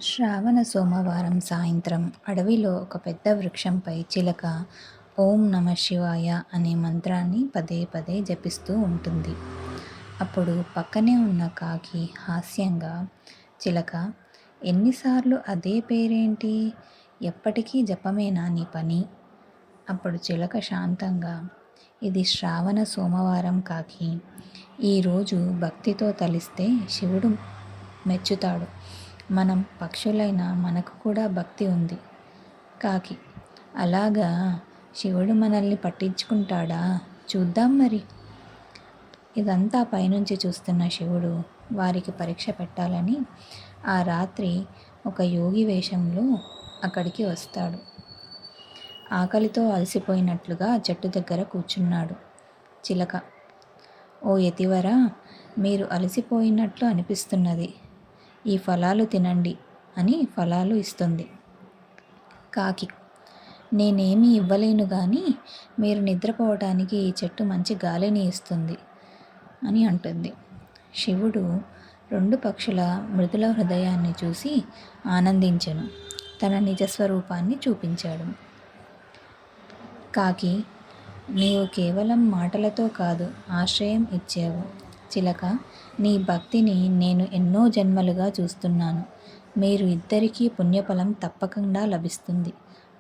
శ్రావణ సోమవారం సాయంత్రం అడవిలో ఒక పెద్ద వృక్షంపై చిలక ఓం నమ శివాయ అనే మంత్రాన్ని పదే పదే జపిస్తూ ఉంటుంది. అప్పుడు పక్కనే ఉన్న కాకి హాస్యంగా, చిలక, ఎన్నిసార్లు అదే పేరేంటి, ఎప్పటికీ జపమేనా నీ పని? అప్పుడు చిలక శాంతంగా, ఇది శ్రావణ సోమవారం కాకి, ఈరోజు భక్తితో తలిస్తే శివుడు మెచ్చుతాడు. మనం పక్షులైన మనకు కూడా భక్తి ఉంది. కాకి, అలాగా, శివుడు మనల్ని పట్టించుకుంటాడా? చూద్దాం మరి. ఇదంతా పైనుంచి చూస్తున్న శివుడు వారికి పరీక్ష పెట్టాలని ఆ రాత్రి ఒక యోగి వేషంలో అక్కడికి వస్తాడు. ఆకలితో అలసిపోయినట్లుగా చెట్టు దగ్గర కూర్చున్నాడు. చిలక, ఓ యతివరా, మీరు అలసిపోయినట్లు అనిపిస్తున్నది, ఈ ఫలాలు తినండి అని ఫలాలు ఇస్తుంది. కాకి, నేనేమీ ఇవ్వలేను కానీ మీరు నిద్రపోవటానికి ఈ చెట్టు మంచి గాలిని ఇస్తుంది అని అంటుంది. శివుడు రెండు పక్షుల మృదుల హృదయాన్ని చూసి ఆనందించెను. తన నిజస్వరూపాన్ని చూపించాడు. కాకి, నీవు కేవలం మాటలతో కాదు, ఆశ్రయం ఇచ్చావు. చిలక, నీ భక్తిని నేను ఎన్నో జన్మలుగా చూస్తున్నాను. మీరు ఇద్దరికీ పుణ్యఫలం తప్పకుండా లభిస్తుంది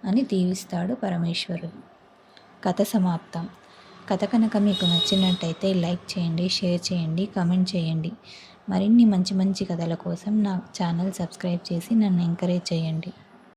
అని దీవిస్తాడు పరమేశ్వరుడు. కథ సమాప్తం. కథ కనుక మీకు నచ్చినట్టయితే లైక్ చేయండి, షేర్ చేయండి, కామెంట్ చేయండి. మరిన్ని మంచి మంచి కథల కోసం నా ఛానల్ సబ్స్క్రైబ్ చేసి నన్ను ఎంకరేజ్ చేయండి.